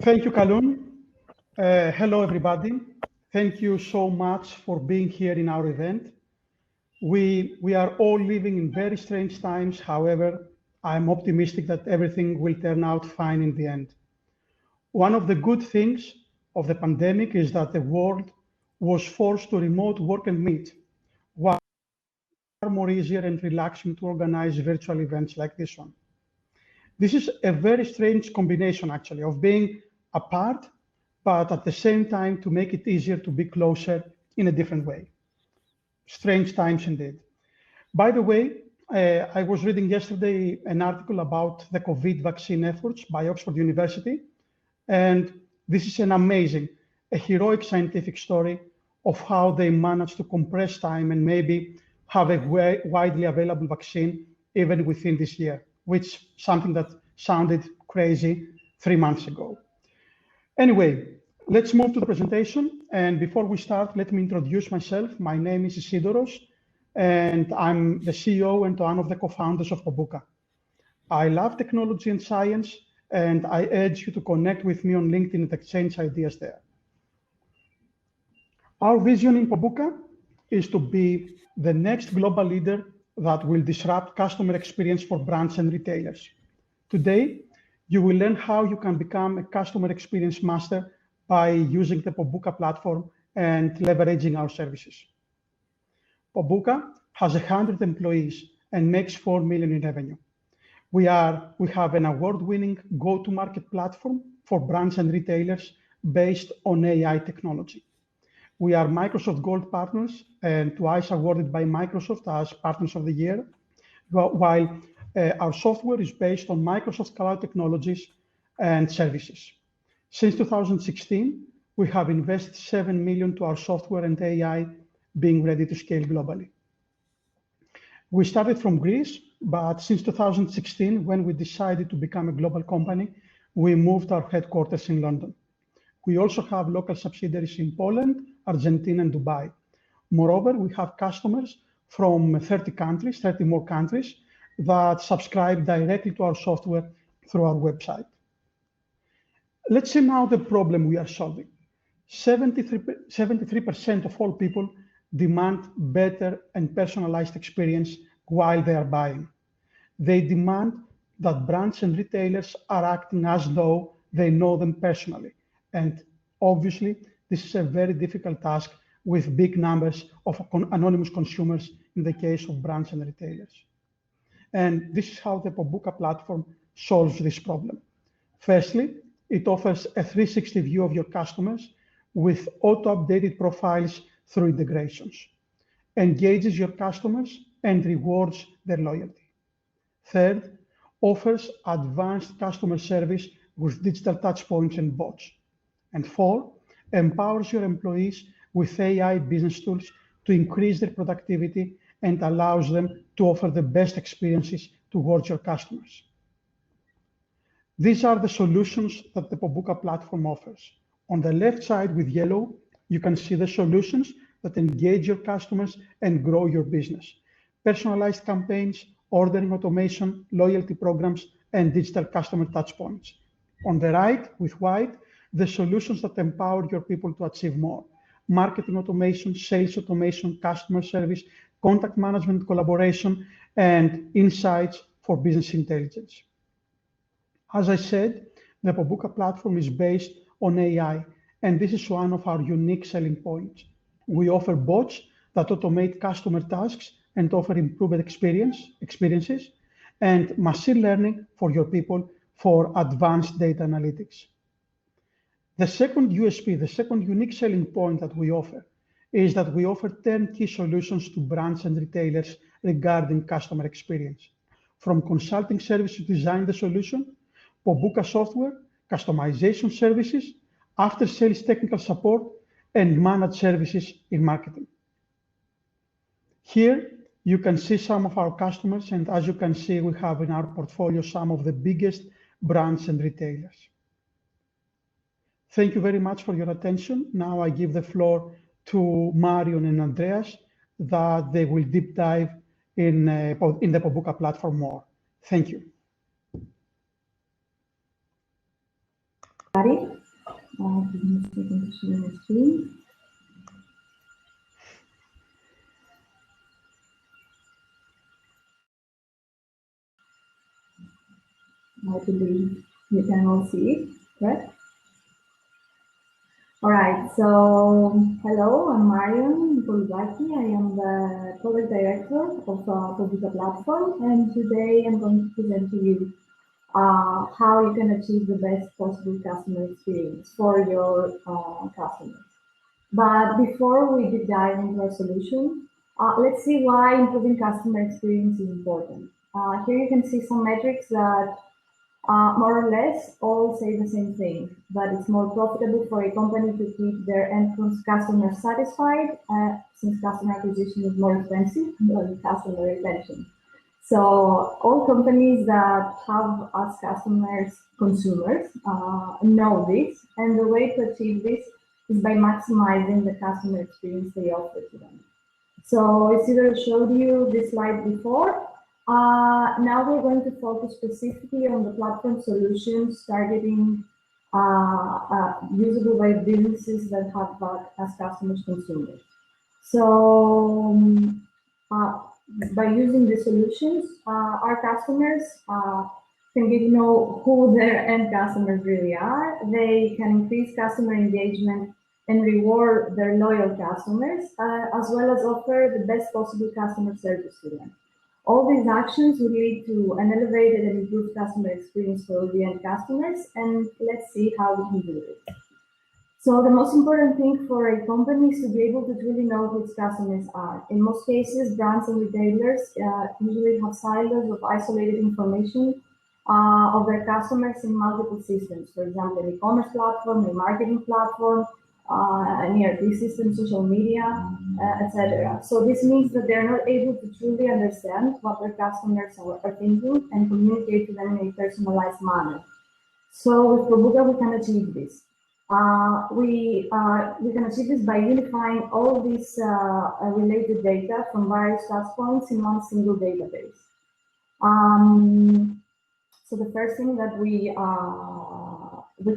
Thank you, Kalun. Hello, everybody. Thank you so much for being here in our event. We are all living in very strange times. However, I'm optimistic that everything will turn out fine in the end. One of the good things of the pandemic is that the world was forced to remote work and meet, while more easier and relaxing to organize virtual events like this one. This is a very strange combination, actually, of being apart, but at the same time to make it easier to be closer in a different way. Strange times indeed. By the way, I was reading yesterday an article about the COVID vaccine efforts by Oxford University, and this is an amazing, a heroic scientific story of how they managed to compress time and maybe have a widely available vaccine even within this year, which something that sounded crazy 3 months ago. Anyway, let's move to the presentation. And before we start, let me introduce myself. My name is Isidoros, and I'm the CEO and one of the co-founders of Pobuca. I love technology and science, and I urge you to connect with me on LinkedIn and exchange ideas there. Our vision in Pobuca is to be the next global leader that will disrupt customer experience for brands and retailers. Today, you will learn how you can become a customer experience master by using the Pobuca platform and leveraging our services. Pobuca has 100 employees and makes 4 million in revenue. We have an award-winning go-to-market platform for brands and retailers based on AI technology. We are Microsoft Gold partners and twice awarded by Microsoft as Partners of the Year, while our software is based on Microsoft Cloud technologies and services. Since 2016, we have invested 7 million to our software and AI being ready to scale globally. We started from Greece, but since 2016, when we decided to become a global company, we moved our headquarters in London. We also have local subsidiaries in Poland, Argentina, and Dubai. Moreover, we have customers from 30 more countries that subscribe directly to our software through our website. Let's see now the problem we are solving. 73% of all people demand better and personalized experience while they are buying. They demand that brands and retailers are acting as though they know them personally. And obviously, this is a very difficult task with big numbers of anonymous consumers in the case of brands and retailers. And this is how the Pobuca platform solves this problem. Firstly, it offers a 360 view of your customers with auto-updated profiles through integrations, engages your customers, and rewards their loyalty. Third, offers advanced customer service with digital touchpoints and bots. And four, empowers your employees with AI business tools to increase their productivity and allows them to offer the best experiences towards your customers. These are the solutions that the Pobuca platform offers. On the left side with yellow, you can see the solutions that engage your customers and grow your business. Personalized campaigns, ordering automation, loyalty programs, and digital customer touchpoints. On the right with white, the solutions that empower your people to achieve more. Marketing automation, sales automation, customer service, contact management, collaboration, and insights for business intelligence. As I said, the Pobuca platform is based on AI, and this is one of our unique selling points. We offer bots that automate customer tasks and offer improved experiences, and machine learning for your people for advanced data analytics. The second USP, the second unique selling point that we offer is that we offer turnkey solutions to brands and retailers regarding customer experience. From consulting services to design the solution, Pobuca software, customization services, after-sales technical support, and managed services in marketing. Here, you can see some of our customers, and as you can see, we have in our portfolio some of the biggest brands and retailers. Thank you very much for your attention. Now I give the floor to Marion and Andreas that they will deep dive in the Pobuca platform more. Thank you. Everybody. Give me a second to share my screen. I believe you can all see it, correct? All right, so hello, I'm Mariam Pobuca. I am the product director of Pobuca platform, and today I'm going to present to you how you can achieve the best possible customer experience for your customers. But before we deep dive into our solution, let's see why improving customer experience is important. Here you can see some metrics that more or less all say the same thing, that it's more profitable for a company to keep their end customers satisfied, since customer acquisition is more expensive than customer retention. So all companies that have us customers, consumers, know this, and the way to achieve this is by maximizing the customer experience they offer to them. So I either showed you this slide before. Now we're going to focus specifically on the platform solutions targeting usable by businesses that have as customers consumers. So by using the solutions, our customers can get to know who their end customers really are. They can increase customer engagement and reward their loyal customers, as well as offer the best possible customer service to them. All these actions will lead to an elevated and improved customer experience for the end customers, and let's see how we can do it. So the most important thing for a company is to be able to truly know who its customers are. In most cases, brands and retailers usually have silos of isolated information of their customers in multiple systems. For example, an e-commerce platform, a marketing platform, an ERP system, social media, etc. So this means that they're not able to truly understand what their customers are thinking and communicate to them in a personalized manner. So with Pobuca, we can achieve this. We can achieve this by unifying all this related data from various touchpoints in one single database. So the first thing that we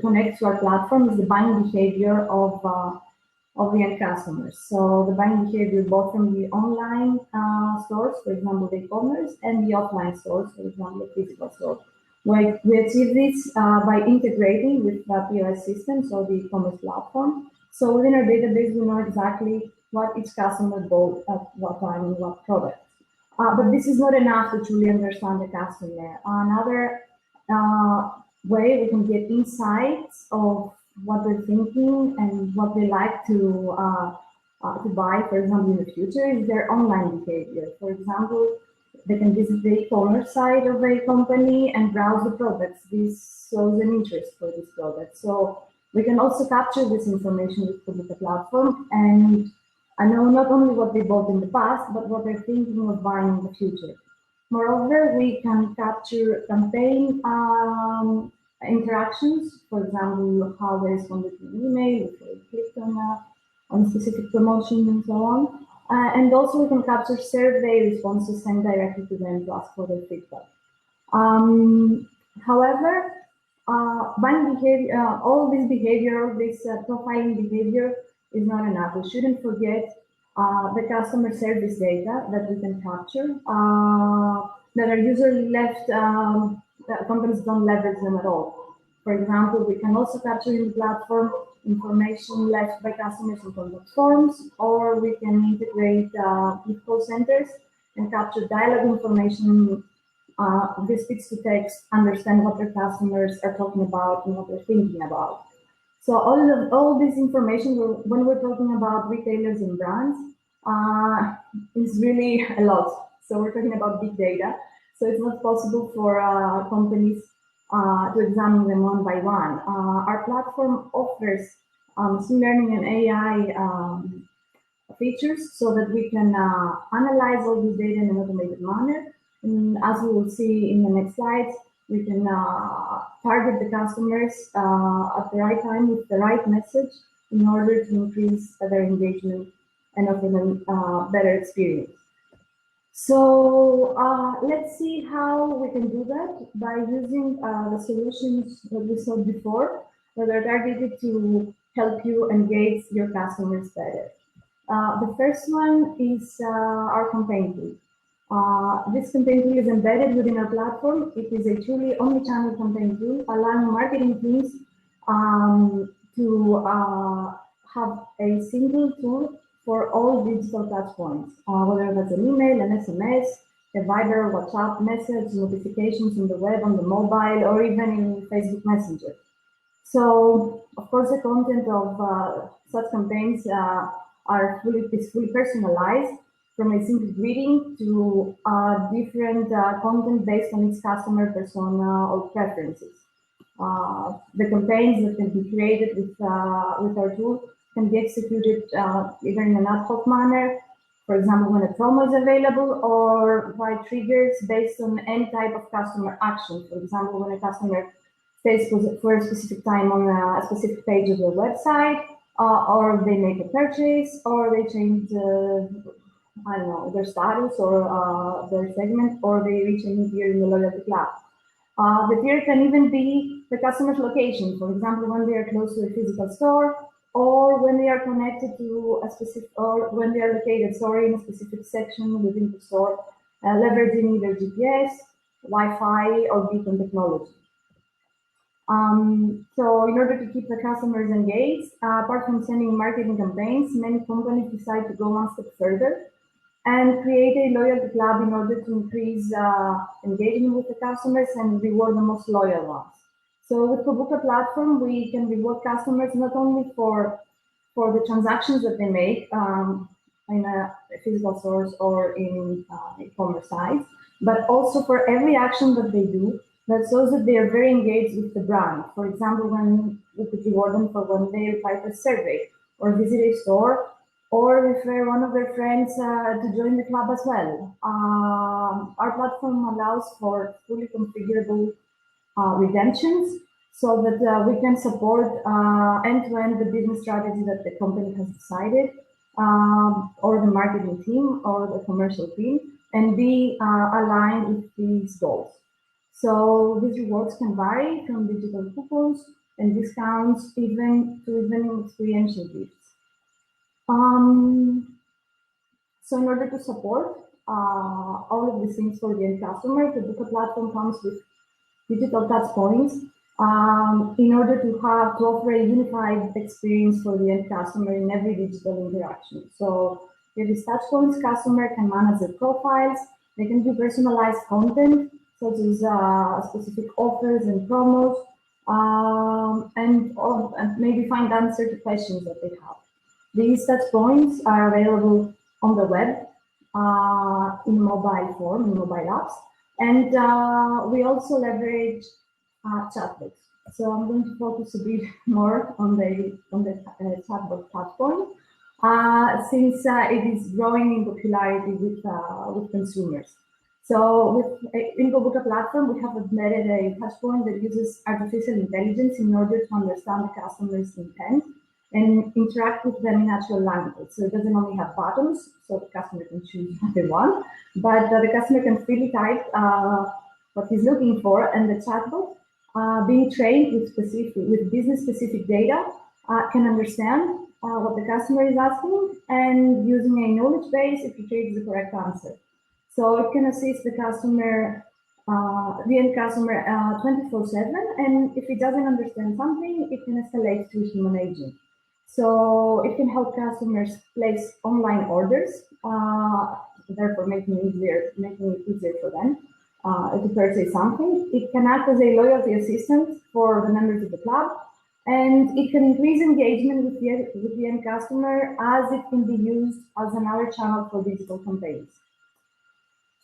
connect to our platform is the buying behavior of the end customers. So the buying behavior both from the online stores, for example, the e-commerce, and the offline stores, for example, the physical store. We achieve this by integrating with the POS system, so the e-commerce platform. So within our database, we know exactly what each customer bought at what time and what product. But this is not enough to truly understand the customer. Another way we can get insights of what they're thinking and what they like to buy, for example, in the future, is their online behavior. For example, they can visit the e-commerce site of a company and browse the products. This shows an interest for this product. So we can also capture this information with the platform and know not only what they bought in the past, but what they're thinking of buying in the future. Moreover, we can capture campaign interactions, for example, how they responded to an email, if they clicked on a specific promotion and so on. And also we can capture survey responses sent directly to them to ask for their feedback. However, buying behavior, all this behavior, this profiling behavior is not enough. We shouldn't forget the customer service data that we can capture that are usually left, companies don't leverage them at all. For example, we can also capture in the platform information left by customers in contact forms, or we can integrate with call centers and capture dialogue information, this speech to text, understand what their customers are talking about and what they're thinking about. So all this information, when we're talking about retailers and brands, is really a lot. So we're talking about big data. So it's not possible for companies to examine them one by one. Our platform offers machine learning and AI features so that we can analyze all this data in an automated manner. And as we will see in the next slides, we can target the customers at the right time with the right message in order to increase their engagement and offer them better experience. So let's see how we can do that by using the solutions that we saw before. that are targeted to help you engage your customers better. The first one is our campaign tool. This campaign tool is embedded within our platform. It is a truly omni-channel campaign tool, allowing marketing teams to have a single tool for all digital touchpoints, whether that's an email, an SMS, a Viber, WhatsApp message, notifications on the web, on the mobile, or even in Facebook Messenger. So, of course, the content of such campaigns is fully personalized, from a simple greeting to different content based on its customer persona or preferences. The campaigns that can be created with our tool can be executed either in an ad hoc manner, for example, when a promo is available, or by triggers based on any type of customer action. For example, when a customer stays for a specific time on a specific page of their website, or they make a purchase, or they change I don't know, their status or their segment, or they reach a new tier in the loyalty club. The tier can even be the customer's location, for example, when they are close to a physical store, or when they are connected to a specific, or when they are located, in a specific section within the store, leveraging either GPS, Wi-Fi, or beacon technology. So in order to keep the customers engaged, apart from sending marketing campaigns, many companies decide to go one step further and create a loyalty club in order to increase engagement with the customers and reward the most loyal ones. So with Pobuca platform, we can reward customers not only for the transactions that they make in a physical stores or in e-commerce sites, but also for every action that they do that shows that they are very engaged with the brand. For example, when we could reward them for when they reply to a survey or visit a store, or refer one of their friends to join the club as well. Our platform allows for fully configurable redemptions so that we can support end-to-end the business strategy that the company has decided, or the marketing team or the commercial team, and be aligned with these goals. So these rewards can vary from digital coupons and discounts even experiential gifts. So in order to support all of these things for the end customer, the Pobuca platform comes with digital touch points in order to offer a unified experience for the end customer in every digital interaction. So with these touch points, customer can manage their profiles, they can do personalized content such as specific offers and promos, and maybe find answers to questions that they have. These touch points are available on the web in mobile form, in mobile apps, and we also leverage chatbots. So I'm going to focus a bit more on the chatbot platform, since it is growing in popularity with consumers. So in Pobuca platform, we have embedded a touchpoint that uses artificial intelligence in order to understand the customer's intent and interact with them in natural language. So it doesn't only have buttons, so the customer can choose what they want, but the customer can freely type what he's looking for, and the chatbot, being trained with business-specific data, can understand what the customer is asking, and using a knowledge base, it retrieves the correct answer. So it can assist the customer, the end customer, 24/7, and if it doesn't understand something, it can escalate to a human agent. So it can help customers place online orders, therefore making it easier for them to purchase something. It can act as a loyalty assistant for the members of the club, and it can increase engagement with the end customer, as it can be used as another channel for digital campaigns.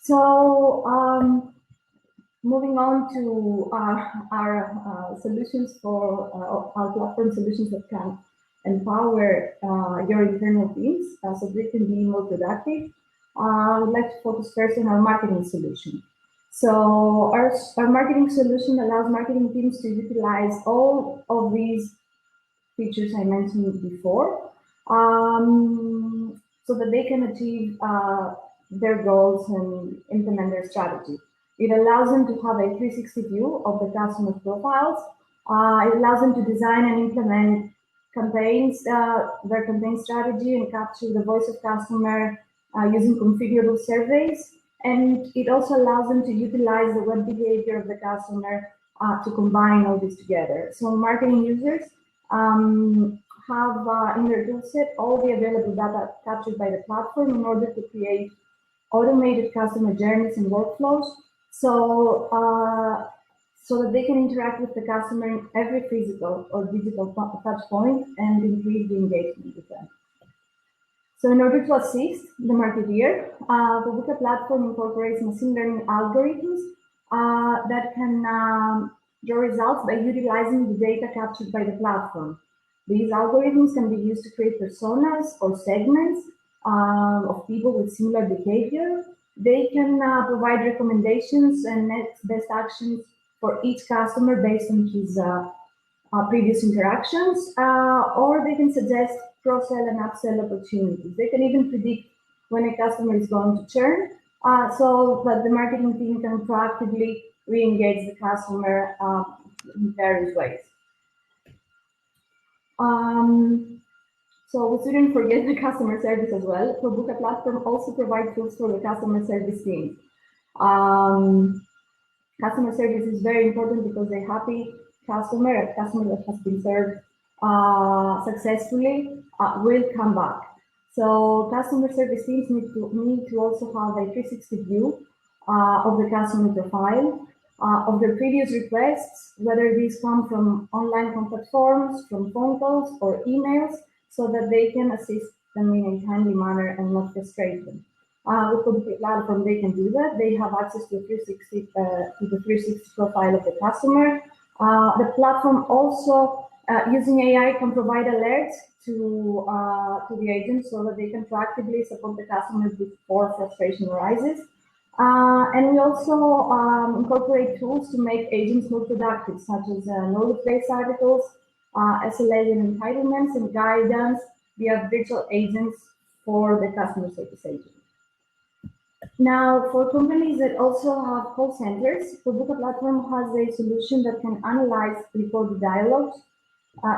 So moving on to our solutions for our platform solutions that can empower your internal teams so they can be more productive. I would like to focus first on our marketing solution. So our marketing solution allows marketing teams to utilize all of these features I mentioned before, so that they can achieve their goals and implement their strategy. It allows them to have a 360 view of the customer profiles, It allows them to design and implement campaigns, their campaign strategy, and capture the voice of customer using configurable surveys. And it also allows them to utilize the web behavior of the customer to combine all this together. So marketing users have in their toolset all the available data captured by the platform in order to create automated customer journeys and workflows. So that they can interact with the customer in every physical or digital touch point and increase the engagement with them. So in order to assist the marketeer, the Pobuca platform incorporates machine learning algorithms that can draw results by utilizing the data captured by the platform. These algorithms can be used to create personas or segments of people with similar behavior. They can provide recommendations and next best actions for each customer based on his previous interactions, or they can suggest cross-sell and upsell opportunities. They can even predict when a customer is going to churn, so that the marketing team can proactively re-engage the customer in various ways. So we shouldn't forget the customer service as well. Pobuca platform also provides tools for the customer service team. Customer service is very important because a happy customer, a customer that has been served successfully, will come back. So customer service teams need to also have a 360 view of the customer profile, of their previous requests, whether these come from online contact forms, from phone calls or emails, so that they can assist them in a timely manner and not frustrate them. With the platform, they can do that. They have access to the 360 profile of the customer. The platform also, using AI, can provide alerts to the agents so that they can proactively support the customer before frustration arises. And we also incorporate tools to make agents more productive, such as knowledge-based articles, SLA and entitlements, and guidance via virtual agents for the customer service agent. Now, for companies that also have call centers, the Pobuca platform has a solution that can analyze recorded dialogues,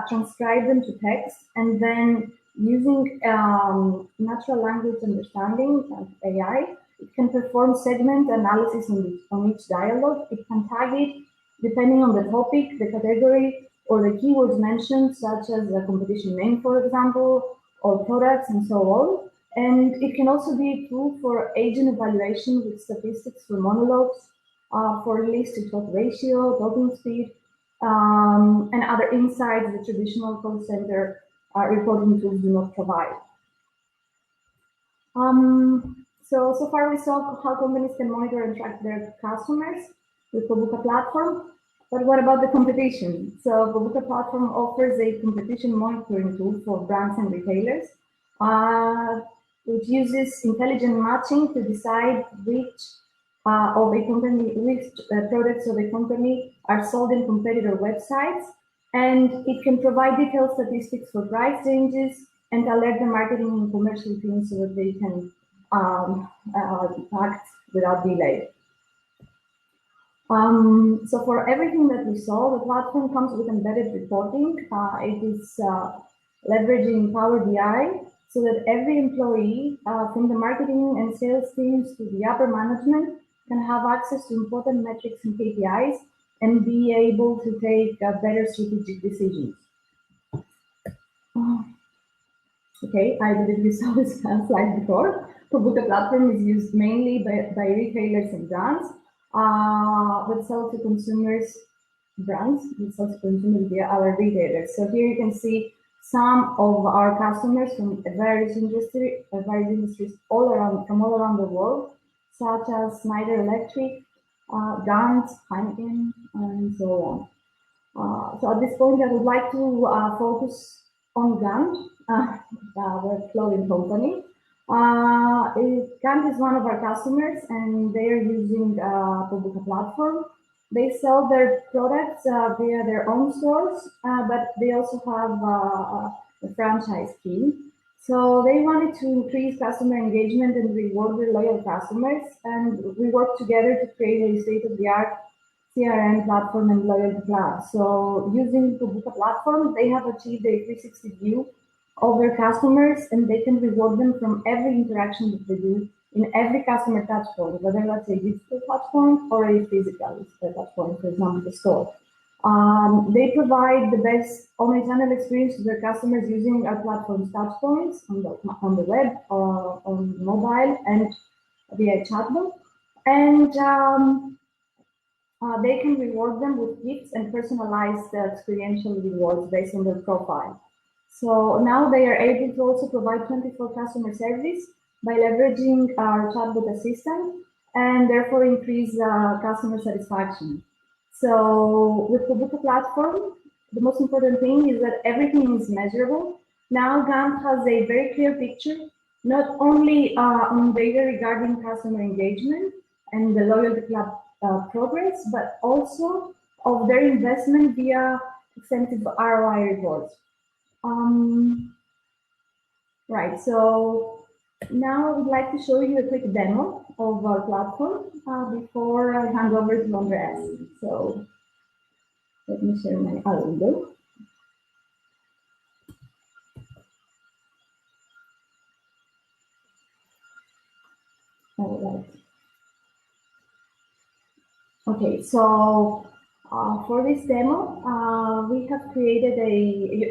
transcribe them to text, and then using natural language understanding, AI, it can perform segment analysis on each dialogue. It can tag it depending on the topic, the category, or the keywords mentioned, such as the competition name, for example, or products, and so on. And it can also be a tool for agent evaluation with statistics for monologues, for list-to-talk ratio, talking speed, and other insights that traditional call center reporting tools do not provide. So far we saw how companies can monitor and track their customers with Pobuca platform. But what about the competition? So Pobuca platform offers a competition monitoring tool for brands and retailers, which uses intelligent matching to decide which products of a company are sold in competitor websites, and it can provide detailed statistics for price changes and alert the marketing and commercial teams so that they can act without delay. So for everything that we saw, the platform comes with embedded reporting. It is leveraging Power BI so that every employee, from the marketing and sales teams to the upper management, can have access to important metrics and KPIs and be able to take better strategic decisions. Okay, I believe you saw this slide before. Pobuca platform is used mainly by retailers and brands that sell to consumers, via our retailers. So here you can see some of our customers from various industries from all around the world, such as Schneider Electric, Gant, Heineken, and so on. So at this point, I would like to focus on Gant, the clothing company. Gant is one of our customers, and they are using Pobuca platform. They sell their products via their own stores, but they also have a franchise scheme. So they wanted to increase customer engagement and reward their loyal customers, and we worked together to create a state-of-the-art CRM platform and loyalty club. So using Pobuca platform, they have achieved a 360 view of their customers, and they can reward them from every interaction that they do in every customer touch point, whether that's a digital touch point or a physical touch point, for example, the store. They provide the best omnichannel experience to their customers using our platform's touch points on the web, on mobile, and via chatbot. And they can reward them with gifts and personalized experiential rewards based on their profile. So now they are able to also provide 24 customer service by leveraging our chatbot assistant and therefore increase customer satisfaction. So with the Pobuca platform, the most important thing is that everything is measurable. Now Gantt has a very clear picture, not only on data regarding customer engagement and the loyalty club progress, but also of their investment via extensive ROI reports. Right, so now I would like to show you a quick demo of our platform before I hand over to Andreas. So let me share my window. All right. Okay, so for this demo, we have created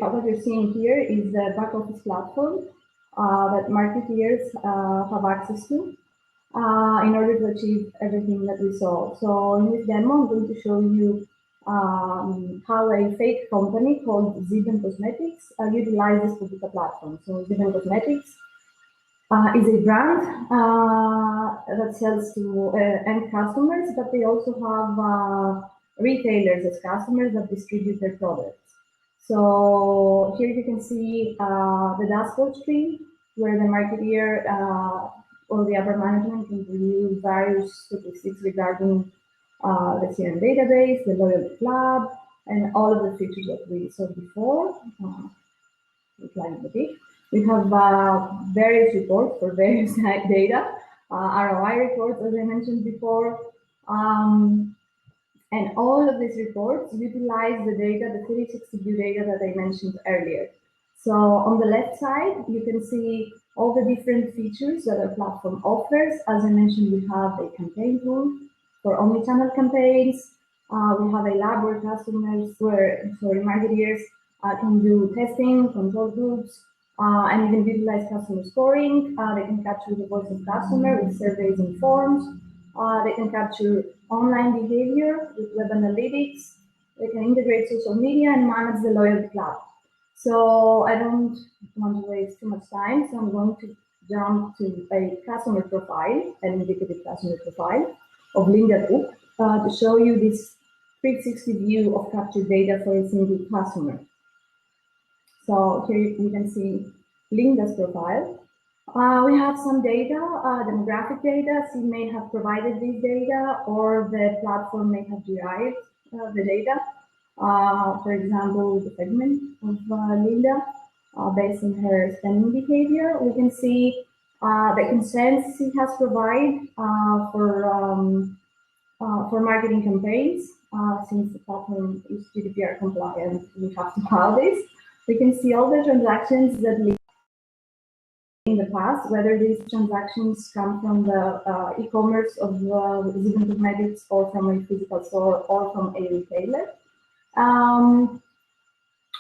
what you're seeing here is the back office platform that marketeers have access to in order to achieve everything that we saw. So in this demo, I'm going to show you how a fake company called Zibben Cosmetics utilizes Pobuca platform. So Zibben Cosmetics is a brand that sells to end customers, but they also have retailers as customers that distribute their products. So here you can see the dashboard screen where the marketeer or the upper management can review various statistics regarding the CRM database, the loyalty club, and all of the features that we saw before. We have various reports for various data, ROI reports, as I mentioned before. And all of these reports utilize the data, the 360 view data that I mentioned earlier. So on the left side, you can see all the different features that our platform offers. As I mentioned, we have a campaign tool for omnichannel campaigns. We have a lab where marketeers can do testing, control groups, and even utilize customer scoring. They can capture the voice of customer with surveys and forms. They can capture online behavior with web analytics. They can integrate social media and manage the loyalty club. So I don't want to waste too much time, so I'm going to jump to a customer profile, an indicative customer profile of Linda Cook to show you this 360 view of captured data for a single customer. So here you can see Linda's profile. We have some data, demographic data. She may have provided this data, or the platform may have derived the data. For example, the segment of Linda, based on her spending behavior. We can see the consents she has provided for marketing campaigns. Since the platform is GDPR compliant, we have to have this. We can see all the transactions that lead in the past, whether these transactions come from the e-commerce of Zibben Cosmetics or from a physical store or from a retailer.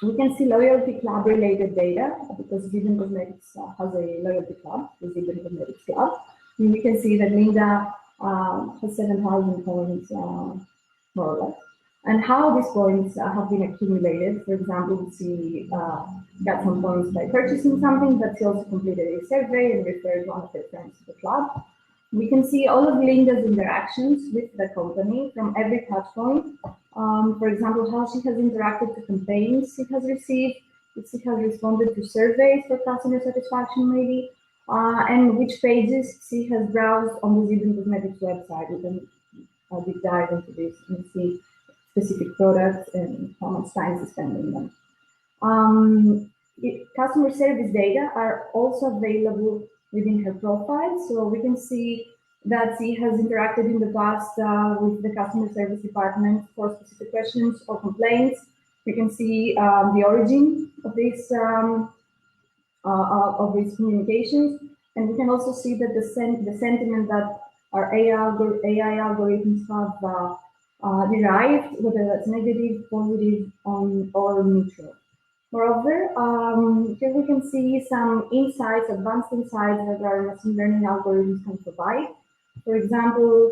We can see loyalty club related data because Zibben Cosmetics has a loyalty club, the Zibben Cosmetics Club. And we can see that Linda has 7,000 points, more or less. And how these points have been accumulated. For example, she got some points by purchasing something, but she also completed a survey and referred one of her friends to the club. We can see all of Linda's interactions with the company from every touch point. For example, how she has interacted to campaigns she has received, if she has responded to surveys for customer satisfaction maybe, and which pages she has browsed on the Zibben Cosmetics website. We can deep dive into this and see specific products and how much time she spent in them. Customer service data are also available within her profile. So we can see that he has interacted in the past with the customer service department for specific questions or complaints. You can see the origin of these communications, and we can also see that the sentiment that our AI algorithms have derived, whether that's negative, positive, or neutral. Moreover, here we can see some insights, advanced insights that our machine learning algorithms can provide. For example,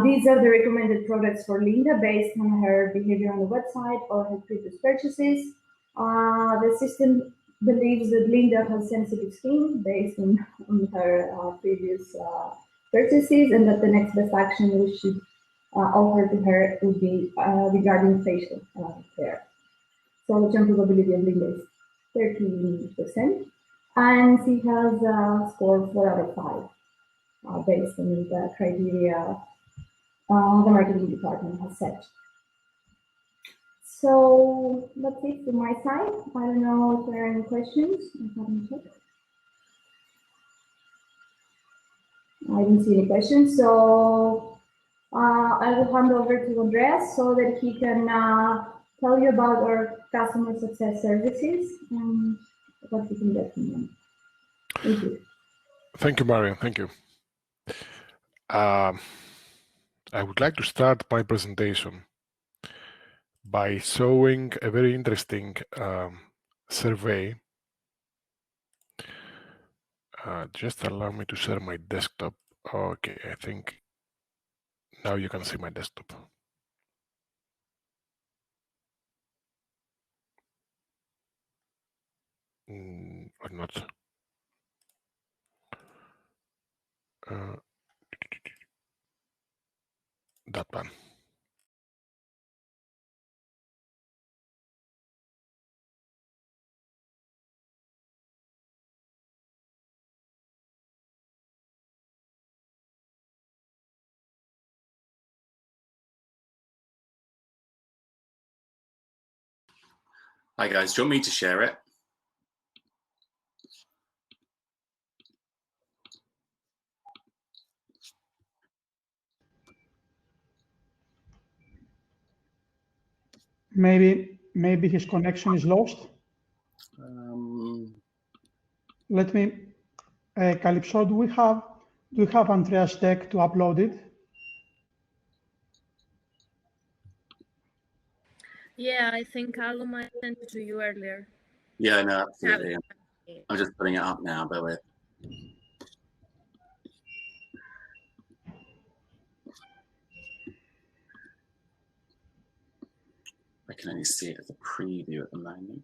these are the recommended products for Linda based on her behavior on the website or her previous purchases. The system believes that Linda has sensitive skin based on her previous purchases, and that the next best action we should offer to her would be regarding facial hair. So the chance probability of Linda is 13%, and she has a score 4 out of 5 based on the criteria the marketing department has set. So that's it from my side. I don't know if there are any questions. I didn't see any questions, so I will hand over to Andreas so that he can tell you about our customer success services and what you can get from them. Thank you. Thank you, Marian. Thank you. I would like to start my presentation by showing a very interesting survey. Just allow me to share my desktop. Okay, I think now you can see my desktop. Or not. That one. Hi guys, do you want me to share it? Maybe his connection is lost. Let me, Calypso, do you have Andreas' deck to upload it? Yeah, I think Algo might send it to you earlier. Yeah, no, absolutely. I'm just putting it up now, bear with. I can only see it as a preview at the moment.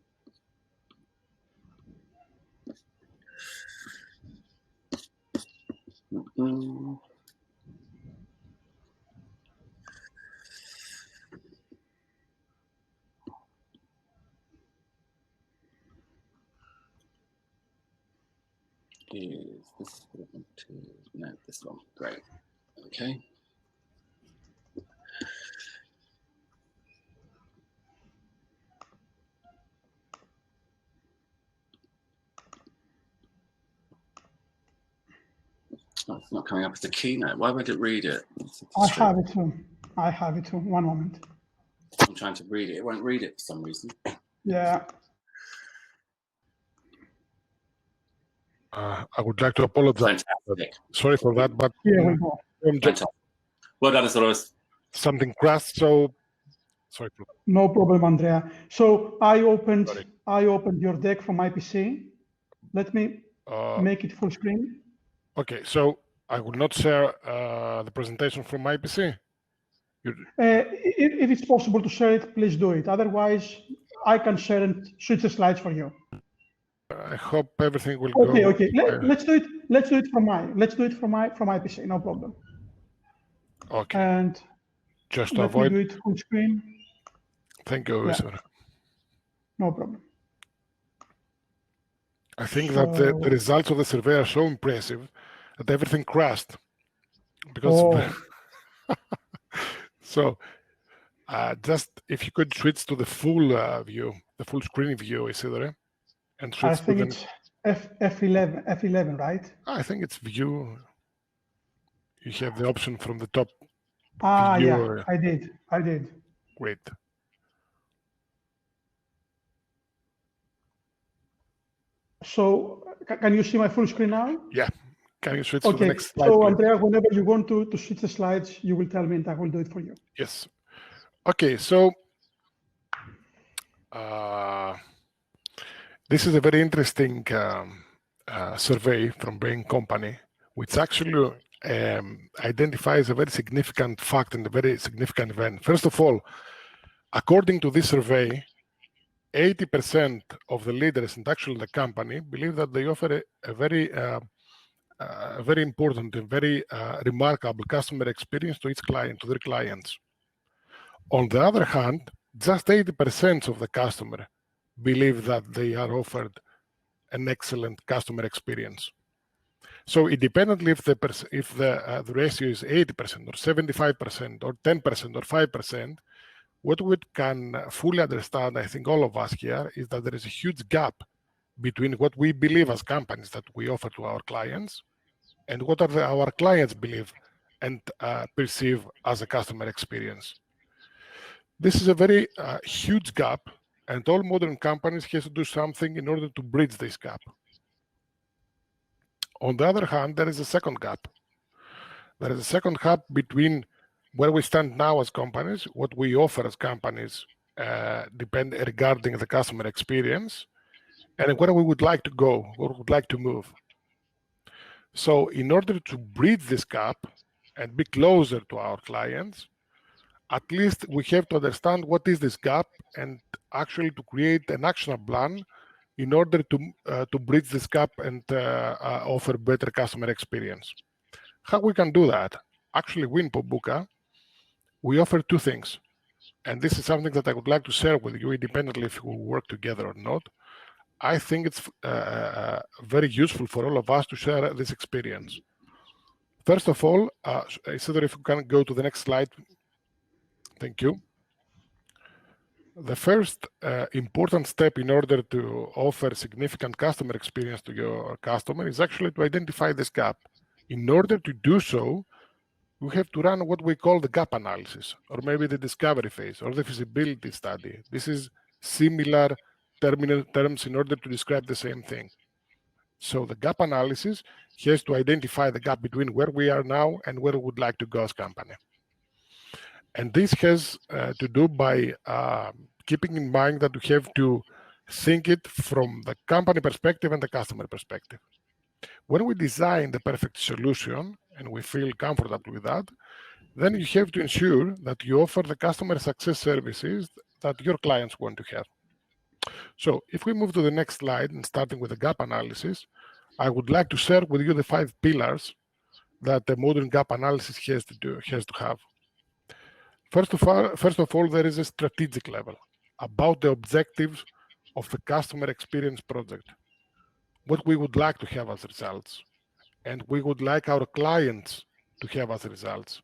Is this one too? No, this one. Great. Okay. Oh, it's not coming up as a keynote. Why would it read it? I have it too. I have it too. One moment. I'm trying to read it. It won't read it for some reason. Yeah. I would like to apologize. Fantastic. Sorry for that, but Here we go. Fantastic. Well done, Azoros. Something crashed, so sorry for that. No problem, Andrea. So I opened your deck from my PC. Let me make it full screen. Okay, so I will not share the presentation from my PC. If it's possible to share it, please do it. Otherwise, I can share and switch the slides for you. I hope everything will go. Okay. Let's do it. Let's do it from my PC. No problem. Okay. And just to let avoid. me do it full screen. Thank you, sir. No problem. I think that the results of the survey are so impressive that everything crashed. Because so just if you could switch to the full view, the full screen view, Isidore, and switch I think it's F11, right? I think it's view You have the option from the top. Yeah, view. I did. Great. So can you see my full screen now? Yeah. Can you switch to the Okay, next slide, so please? Andrea, whenever you want to switch the slides, you will tell me and I will do it for you. Yes. Okay, so this is a very interesting survey from Bain Company, which actually identifies a very significant fact and a very significant event. First of all, according to this survey, 80% of the leaders and actually the company believe that they offer a very important and very remarkable customer experience to each client, to their clients. On the other hand, just 80% of the customer believe that they are offered an excellent customer experience. So independently if the ratio is 80% or 75% or 10% or 5%, what we can fully understand, I think all of us here, is that there is a huge gap between what we believe as companies that we offer to our clients and what our clients believe and perceive as a customer experience. This is a very huge gap, and all modern companies have to do something in order to bridge this gap. On the other hand, there is a second gap. There is a second gap between where we stand now as companies, what we offer as companies regarding the customer experience, and where we would like to go, where we would like to move. So in order to bridge this gap and be closer to our clients, at least we have to understand what is this gap and actually to create an action plan in order to bridge this gap and offer better customer experience. How we can do that? Actually, we in Pobuca, we offer two things. And this is something that I would like to share with you independently if we work together or not. I think it's very useful for all of us to share this experience. First of all, Isidore, if you can go to the next slide. Thank you. The first important step in order to offer significant customer experience to your customer is actually to identify this gap. In order to do so, we have to run what we call the gap analysis, or maybe the discovery phase, or the feasibility study. This is similar terms in order to describe the same thing. So the gap analysis has to identify the gap between where we are now and where we would like to go as a company. And this has to do by keeping in mind that we have to think it from the company perspective and the customer perspective. When we design the perfect solution, and we feel comfortable with that, then you have to ensure that you offer the customer success services that your clients want to have. So if we move to the next slide and starting with the gap analysis, I would like to share with you the 5 pillars that the modern gap analysis has to have. First of all, there is a strategic level about the objectives of the customer experience project, what we would like to have as results, and we would like our clients to have as results.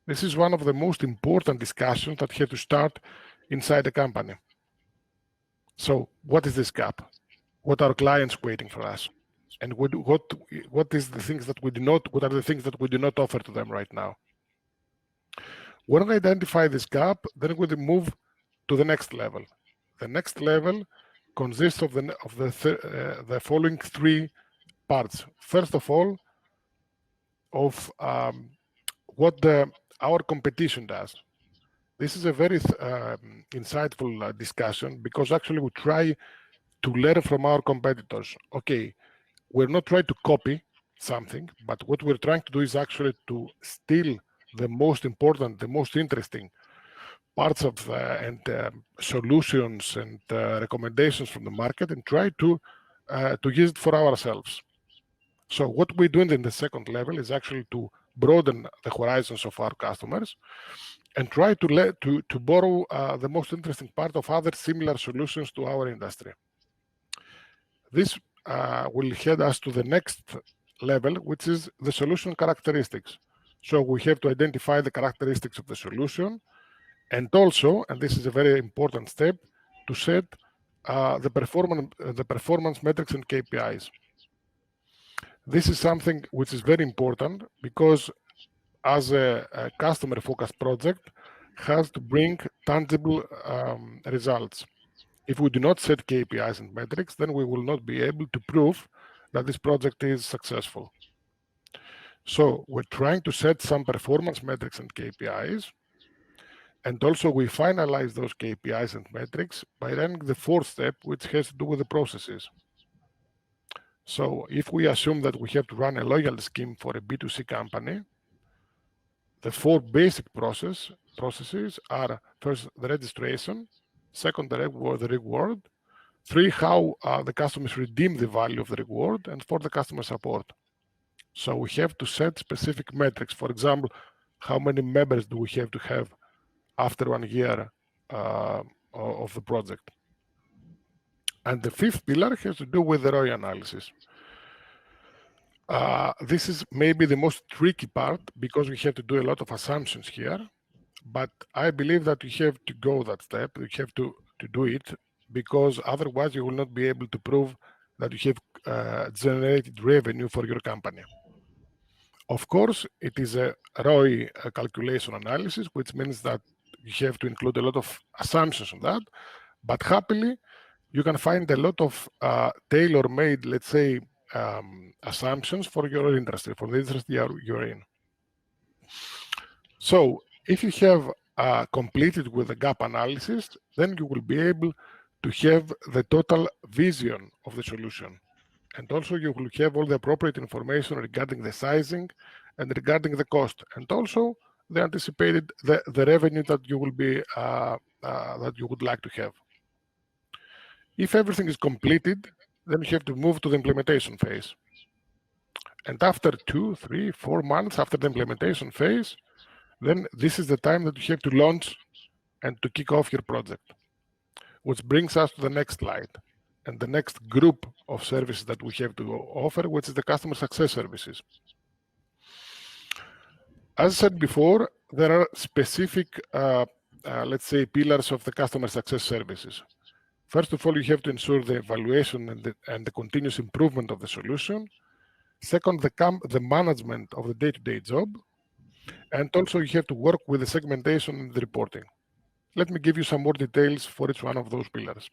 This is one of the most important discussions that have to start inside the company. So what is this gap? What are clients waiting for us? And what is the things that we do not, what are the things that we do not offer to them right now? When we identify this gap, then we move to the next level. The next level consists of the following 3 parts. First of all, of what our competition does. This is a very insightful discussion because actually we try to learn from our competitors. Okay, we're not trying to copy something, but what we're trying to do is actually to steal the most important, the most interesting parts of solutions and recommendations from the market and try to use it for ourselves. So what we're doing in the second level is actually to broaden the horizons of our customers and try to borrow the most interesting part of other similar solutions to our industry. This will head us to the next level, which is the solution characteristics. So we have to identify the characteristics of the solution, and also, and this is a very important step, to set the performance metrics and KPIs. This is something which is very important because as a customer-focused project, has to bring tangible results. If we do not set KPIs and metrics, then we will not be able to prove that this project is successful. So we're trying to set some performance metrics and KPIs, and also we finalize those KPIs and metrics by running the fourth step, which has to do with the processes. So if we assume that we have to run a loyalty scheme for a B2C company, the four basic processes are: first, the registration; second, the reward; three, how the customers redeem the value of the reward; and four, the customer support. So we have to set specific metrics. For example, how many members do we have to have after 1 year of the project? And the fifth pillar has to do with the ROI analysis. This is maybe the most tricky part because we have to do a lot of assumptions here, but I believe that you have to go that step. You have to do it, because otherwise you will not be able to prove that you have generated revenue for your company. Of course, it is a ROI calculation analysis, which means that you have to include a lot of assumptions on that, but happily, you can find a lot of tailor-made, let's say, assumptions for your industry, for the industry you're in. So if you have completed with the gap analysis, then you will be able to have the total vision of the solution. And also you will have all the appropriate information regarding the sizing and regarding the cost, and also the anticipated the revenue that you will be that you would like to have. If everything is completed, then you have to move to the implementation phase. And after 2, 3, 4 months after the implementation phase, then this is the time that you have to launch and to kick off your project. Which brings us to the next slide, and the next group of services that we have to offer, which is the customer success services. As I said before, there are specific, let's say, pillars of the customer success services. First of all, you have to ensure the evaluation and the continuous improvement of the solution. Second, the management of the day-to-day job. And also you have to work with the segmentation and the reporting. Let me give you some more details for each one of those pillars.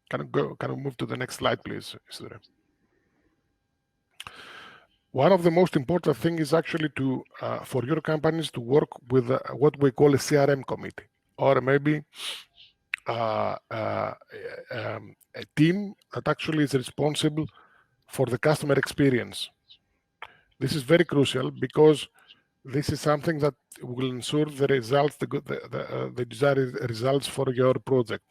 Can we move to the next slide, please, Isidore? One of the most important things is actually to, for your companies to work with what we call a CRM committee, or maybe a team that actually is responsible for the customer experience. This is very crucial because this is something that will ensure the results, the desired results for your project.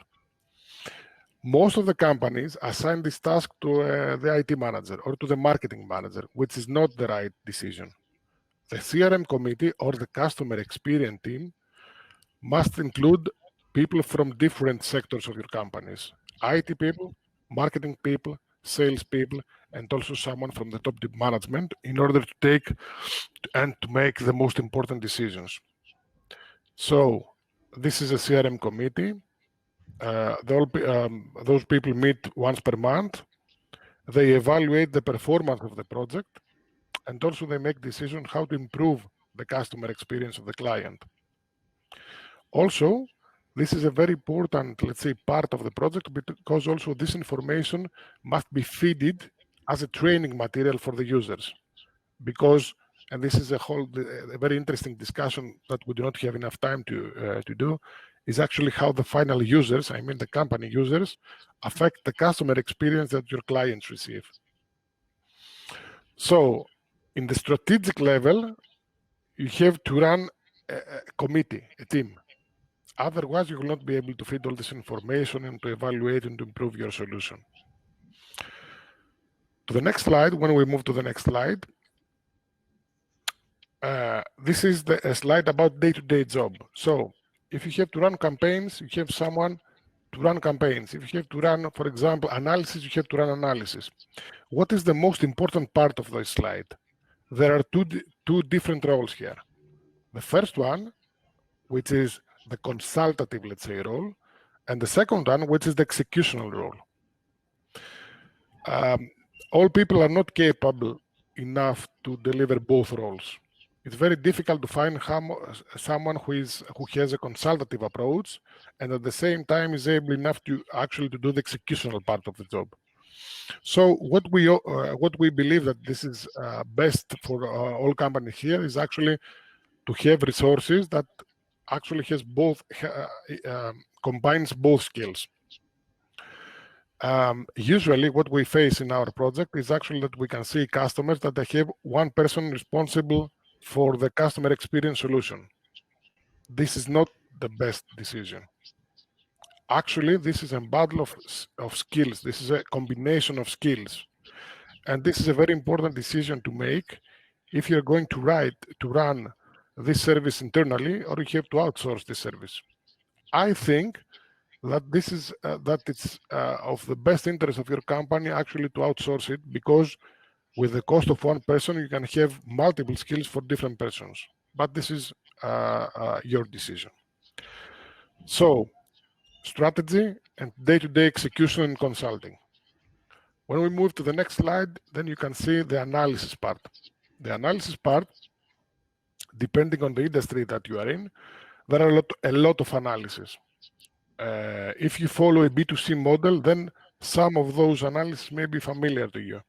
Most of the companies assign this task to the IT manager or to the marketing manager, which is not the right decision. The CRM committee or the customer experience team must include people from different sectors of your companies: IT people, marketing people, sales people, and also someone from the top management, in order to take and to make the most important decisions. So this is a CRM committee. Those people meet once per month. They evaluate the performance of the project, and also they make decisions how to improve the customer experience of the client. Also, this is a very important, let's say, part of the project, because also this information must be fed as a training material for the users. Because, and this is a very interesting discussion that we do not have enough time to do, is actually how the final users, I mean the company users, affect the customer experience that your clients receive. So, in the strategic level, you have to run a committee, a team. Otherwise, you will not be able to feed all this information and to evaluate and to improve your solution. To the next slide, when we move to the next slide, this is a slide about day-to-day job. So, if you have to run campaigns, you have someone to run campaigns. If you have to run, for example, analysis, you have to run analysis. What is the most important part of this slide? There are two different roles here. The first one, which is the consultative, let's say, role, and the second one, which is the executional role. All people are not capable enough to deliver both roles. it's very difficult to find someone who has a consultative approach and at the same time is able enough to actually to do the executional part of the job. So what we believe that this is best for all companies here is actually to have resources that actually has both combines both skills. Usually what we face in our project is actually that we can see customers that they have one person responsible for the customer experience solution. This is not the best decision. Actually, this is a bundle of skills. This is a combination of skills. And this is a very important decision to make if you're going to run this service internally or you have to outsource this service. I think that this is that it's of the best interest of your company actually to outsource it, because with the cost of one person, you can have multiple skills for different persons. But this is your decision. So, strategy and day-to-day execution and consulting. When we move to the next slide, then you can see the analysis part. The analysis part, depending on the industry that you are in, there are a lot of analysis. If you follow a B2C model, then some of those analyses may be familiar to you.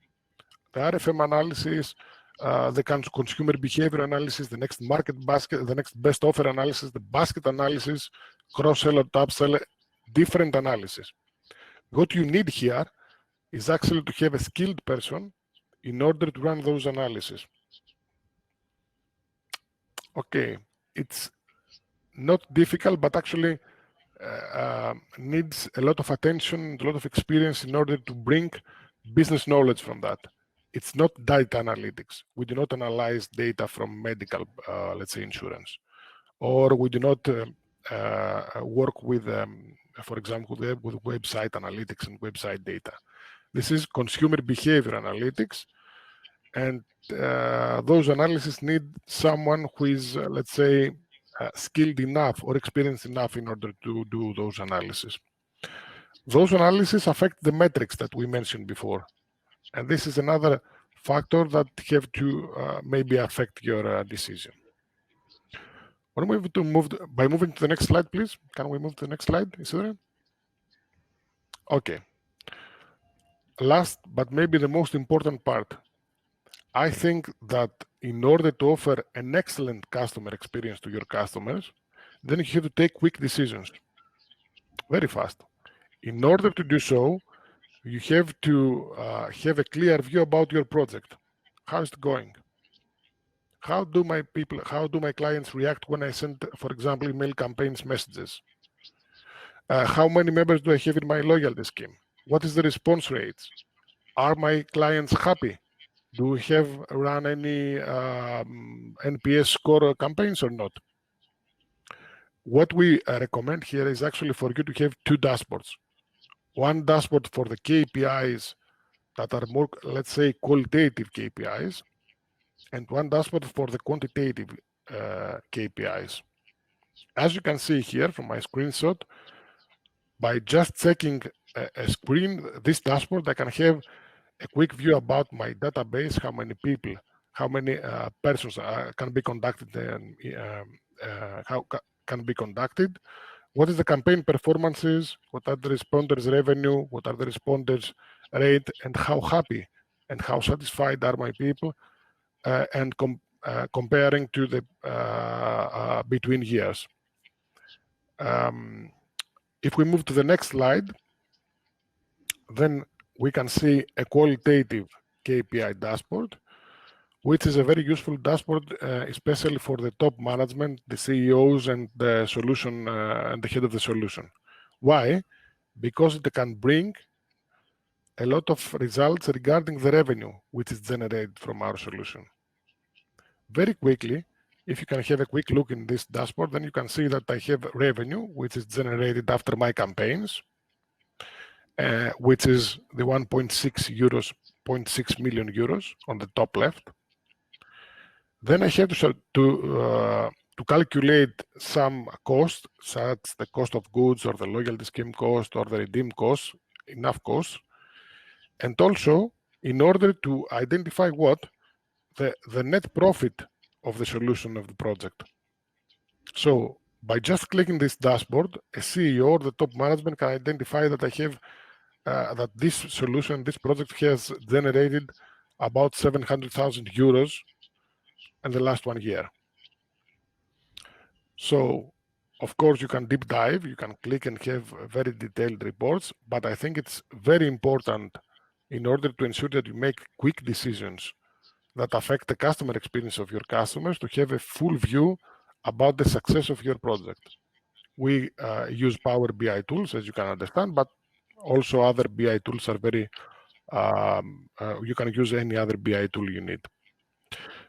The RFM analysis, the consumer behavior analysis, the next market basket, the next best offer analysis, the basket analysis, cross-sell or upsell, different analysis. What you need here is actually to have a skilled person in order to run those analyses. Okay, it's not difficult, but actually needs a lot of attention, a lot of experience in order to bring business knowledge from that. It's not data analytics. We do not analyze data from medical, let's say, insurance, or we do not work with, for example, with website analytics and website data. This is consumer behavior analytics, and those analyses need someone who is, let's say, skilled enough or experienced enough in order to do those analyses. Those analyses affect the metrics that we mentioned before. And this is another factor that have to maybe affect your decision. When we by moving to the next slide, please. Can we move to the next slide, Isidore? Okay. Last, but maybe the most important part, I think that in order to offer an excellent customer experience to your customers, then you have to take quick decisions very fast. In order to do so, you have to have a clear view about your project. How is it going? How do my clients react when I send, for example, email campaigns messages? How many members do I have in my loyalty scheme? What is the response rates? Are my clients happy? Do we have run any NPS score campaigns or not? What we recommend here is actually for you to have two dashboards. One dashboard for the KPIs that are more, let's say, qualitative KPIs, and one dashboard for the quantitative KPIs. As you can see here from my screenshot, by just checking a screen, this dashboard, I can have a quick view about my database, how many people, how many persons can be conducted, and how can be conducted, what is the campaign performances, what are the responders' revenue, what are the responders' rate, and how happy and how satisfied are my people, and comparing to the between years. If we move to the next slide, then we can see a qualitative KPI dashboard, which is a very useful dashboard, especially for the top management, the CEOs, and the solution and the head of the solution. Why? Because it can bring a lot of results regarding the revenue which is generated from our solution. Very quickly, if you can have a quick look in this dashboard, then you can see that I have revenue which is generated after my campaigns, which is the 1.6 million euros on the top left. Then I have to calculate some cost, such as the cost of goods or the loyalty scheme cost or the redeem cost, enough costs. And also, in order to identify what the net profit of the solution of the project. So by just clicking this dashboard, a CEO or the top management can identify that I have that this solution, this project has generated about 700,000 euros in the last 1 year. So, of course, you can deep dive, you can click and have very detailed reports, but I think it's very important in order to ensure that you make quick decisions that affect the customer experience of your customers to have a full view about the success of your project. We use Power BI tools, as you can understand, but also other BI tools are very, you can use any other BI tool you need.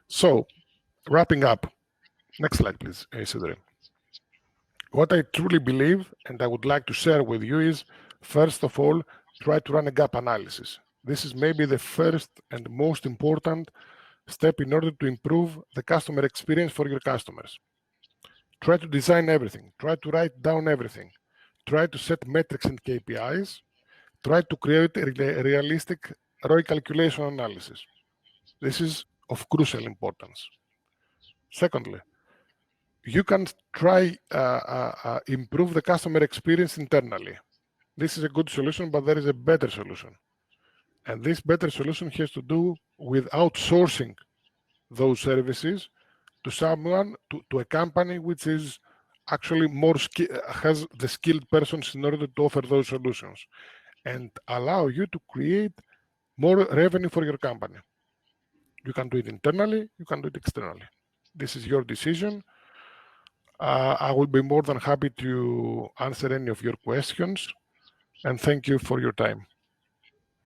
So, wrapping up, next slide, please, Isidore. What I truly believe, and I would like to share with you is, first of all, try to run a gap analysis. This is maybe the first and most important step in order to improve the customer experience for your customers. Try to design everything. Try to write down everything. Try to set metrics and KPIs. Try to create a realistic ROI calculation analysis. This is of crucial importance. Secondly, you can try improve the customer experience internally. This is a good solution, but there is a better solution. And this better solution has to do with outsourcing those services to someone, to a company which is actually more has the skilled persons in order to offer those solutions and allow you to create more revenue for your company. You can do it internally, you can do it externally. This is your decision. I will be more than happy to answer any of your questions, and thank you for your time.